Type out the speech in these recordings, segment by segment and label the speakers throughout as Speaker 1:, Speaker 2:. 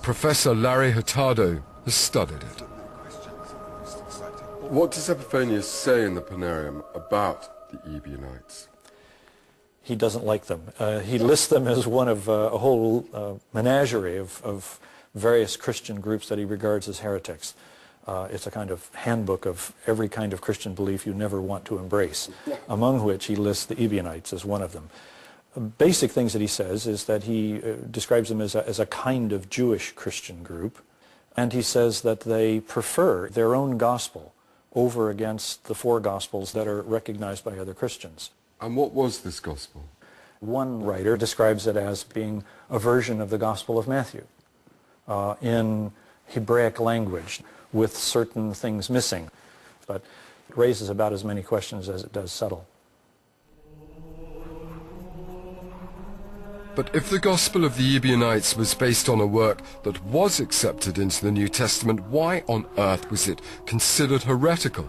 Speaker 1: Professor Larry Hurtado has studied it. What does Epiphanius say in the Panarium about the Ebionites?
Speaker 2: He doesn't like them. He lists them as one of a whole menagerie of various Christian groups that he regards as heretics. It's a kind of handbook of every kind of Christian belief you never want to embrace, among which he lists the Ebionites as one of them. Basic things that he says is that he describes them as a kind of Jewish Christian group, and he says that they prefer their own gospel over against the four gospels that are recognized by other Christians.
Speaker 1: And what was this gospel?
Speaker 2: One writer describes it as being a version of the Gospel of Matthew in Hebraic language with certain things missing, but it raises about as many questions as it does settle.
Speaker 1: But if the Gospel of the Ebionites was based on a work that was accepted into the New Testament, why on earth was it considered heretical?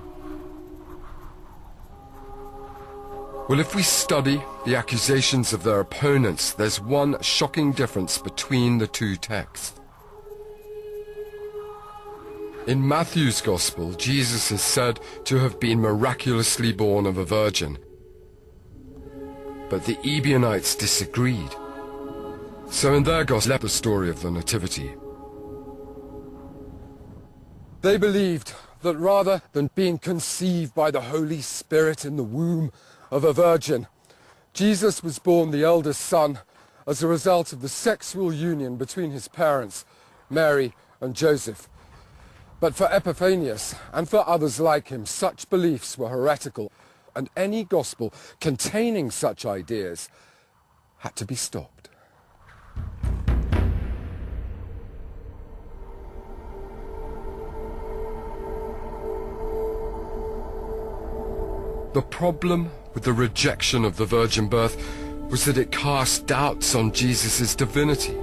Speaker 1: Well, if we study the accusations of their opponents, there's one shocking difference between the two texts. In Matthew's Gospel, Jesus is said to have been miraculously born of a virgin. But the Ebionites disagreed. So in their Gospel, the story of the Nativity. They believed that rather than being conceived by the Holy Spirit in the womb of a virgin, Jesus was born the eldest son as a result of the sexual union between his parents, Mary and Joseph. But for Epiphanius and for others like him, such beliefs were heretical, and any gospel containing such ideas had to be stopped. The problem with the rejection of the virgin birth was that it cast doubts on Jesus' divinity.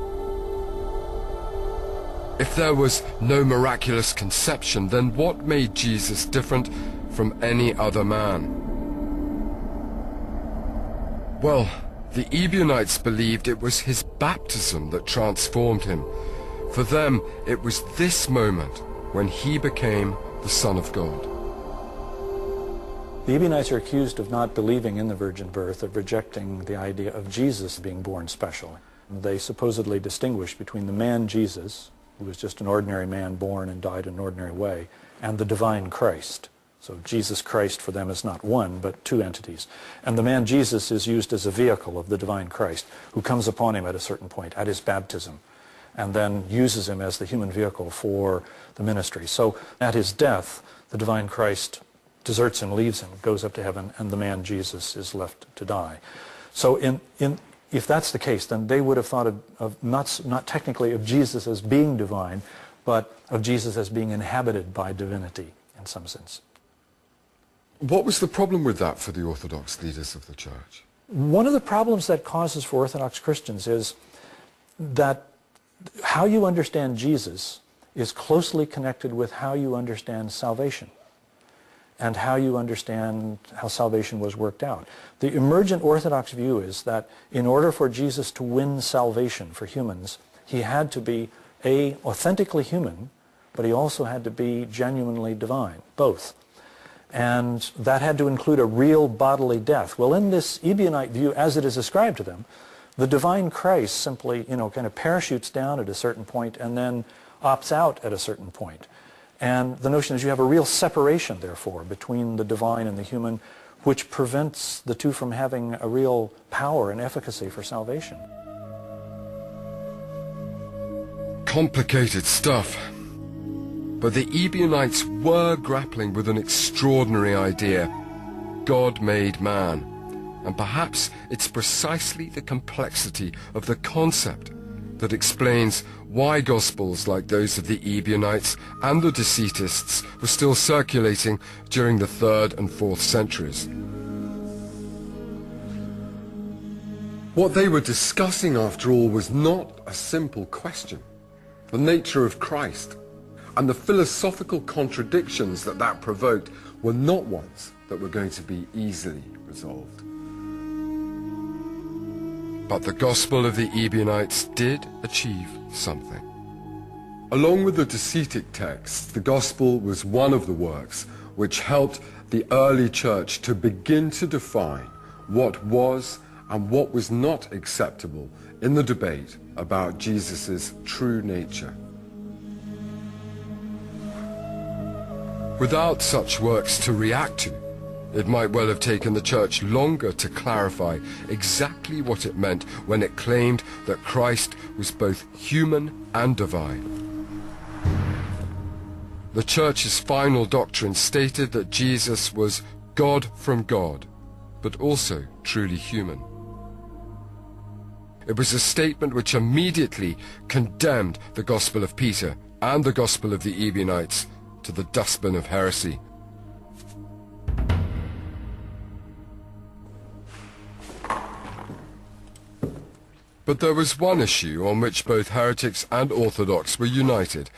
Speaker 1: If there was no miraculous conception, then what made Jesus different from any other man? Well, the Ebionites believed it was his baptism that transformed him. For them, it was this moment when he became the Son of God.
Speaker 2: The Ebionites are accused of not believing in the virgin birth, of rejecting the idea of Jesus being born special. They supposedly distinguish between the man Jesus, who was just an ordinary man born and died in an ordinary way, and the divine Christ. So Jesus Christ for them is not one, but two entities. And the man Jesus is used as a vehicle of the divine Christ, who comes upon him at a certain point, at his baptism, and then uses him as the human vehicle for the ministry. So at his death, the divine Christ deserts him, leaves him, goes up to heaven, and the man Jesus is left to die. So if that's the case, then they would have thought of not technically of Jesus as being divine, but of Jesus as being inhabited by divinity in some sense.
Speaker 1: What was the problem with that for the Orthodox leaders of the Church?
Speaker 2: One of the problems that causes for Orthodox Christians is that how you understand Jesus is closely connected with how you understand salvation and how you understand how salvation was worked out. The emergent Orthodox view is that in order for Jesus to win salvation for humans, he had to be authentically human, but he also had to be genuinely divine, both. And that had to include a real bodily death. Well, in this Ebionite view, as it is ascribed to them, the divine Christ simply, kind of parachutes down at a certain point and then opts out at a certain point. And the notion is you have a real separation, therefore, between the divine and the human, which prevents the two from having a real power and efficacy for salvation.
Speaker 1: Complicated stuff. But the Ebionites were grappling with an extraordinary idea. God made man. And perhaps it's precisely the complexity of the concept that explains why Gospels like those of the Ebionites and the Docetists were still circulating during the 3rd and 4th centuries. What they were discussing, after all, was not a simple question. The nature of Christ and the philosophical contradictions that provoked were not ones that were going to be easily resolved. But the Gospel of the Ebionites did achieve something. Along with the Docetic texts, the Gospel was one of the works which helped the early church to begin to define what was and what was not acceptable in the debate about Jesus' true nature. Without such works to react to, it might well have taken the church longer to clarify exactly what it meant when it claimed that Christ was both human and divine. The church's final doctrine stated that Jesus was God from God, but also truly human. It was a statement which immediately condemned the Gospel of Peter and the Gospel of the Ebionites to the dustbin of heresy. But there was one issue on which both heretics and orthodox were united.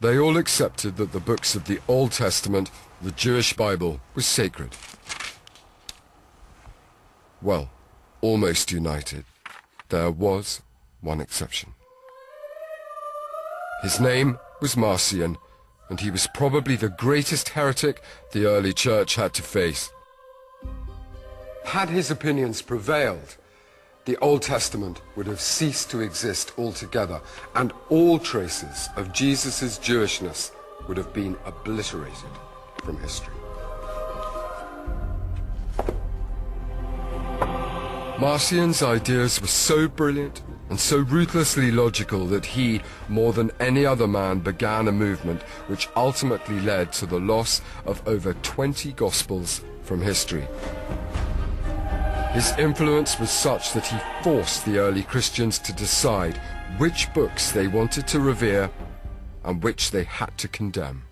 Speaker 1: They all accepted that the books of the Old Testament, the Jewish Bible, was sacred. Well, almost united. There was one exception. His name was Marcion, and he was probably the greatest heretic the early church had to face. Had his opinions prevailed, the Old Testament would have ceased to exist altogether, and all traces of Jesus' Jewishness would have been obliterated from history. Marcion's ideas were so brilliant and so ruthlessly logical that he, more than any other man, began a movement which ultimately led to the loss of over 20 Gospels from history. His influence was such that he forced the early Christians to decide which books they wanted to revere and which they had to condemn.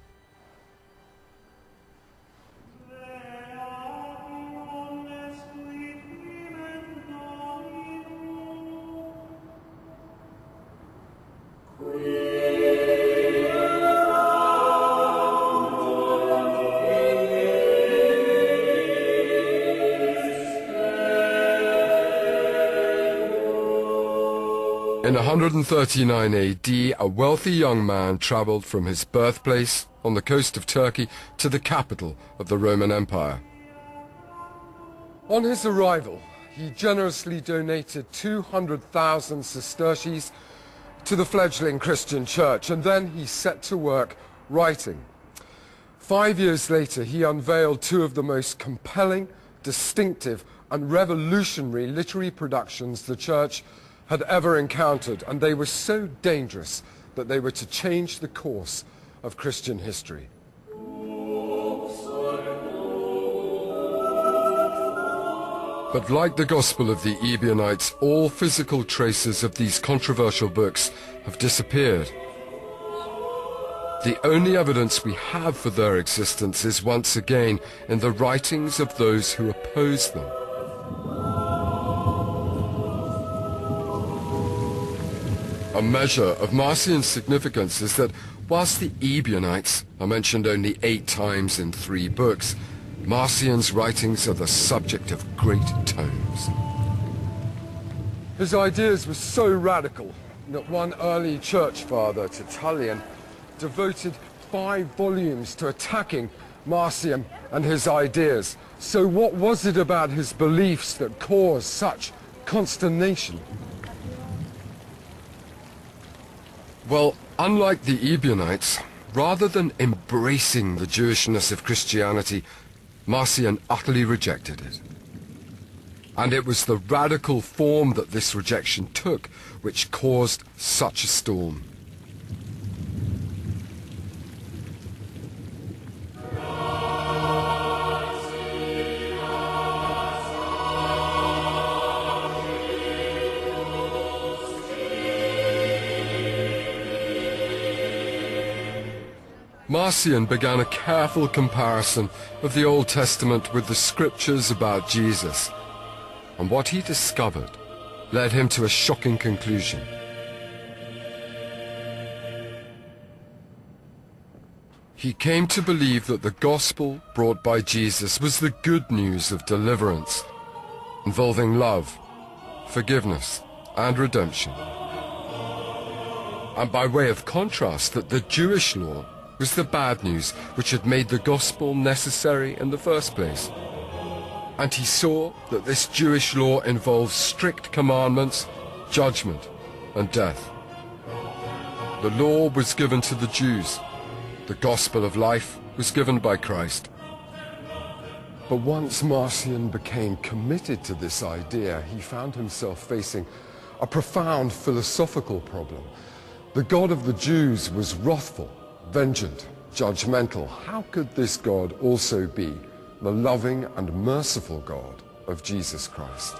Speaker 1: In 139 AD, a wealthy young man traveled from his birthplace on the coast of Turkey to the capital of the Roman Empire. On his arrival, he generously donated 200,000 sesterces to the fledgling Christian church, and then he set to work writing. 5 years later, he unveiled two of the most compelling, distinctive, and revolutionary literary productions the church had ever encountered, and they were so dangerous that they were to change the course of Christian history. But like the Gospel of the Ebionites, all physical traces of these controversial books have disappeared. The only evidence we have for their existence is once again in the writings of those who oppose them. A measure of Marcion's significance is that whilst the Ebionites are mentioned only 8 times in 3 books, Marcion's writings are the subject of great tomes. His ideas were so radical that one early church father, Tertullian, devoted 5 volumes to attacking Marcion and his ideas. So what was it about his beliefs that caused such consternation? Well, unlike the Ebionites, rather than embracing the Jewishness of Christianity, Marcion utterly rejected it. And it was the radical form that this rejection took which caused such a storm. Marcion began a careful comparison of the Old Testament with the scriptures about Jesus, and what he discovered led him to a shocking conclusion. He came to believe that the gospel brought by Jesus was the good news of deliverance, involving love, forgiveness, and redemption. and by way of contrast that the Jewish law was the bad news which had made the gospel necessary in the first place. And he saw that this Jewish law involves strict commandments, judgment, and death. The law was given to the Jews. The gospel of life was given by Christ. But once Marcion became committed to this idea, he found himself facing a profound philosophical problem. The God of the Jews was wrathful, vengeant, judgmental. How could this God also be the loving and merciful God of Jesus Christ?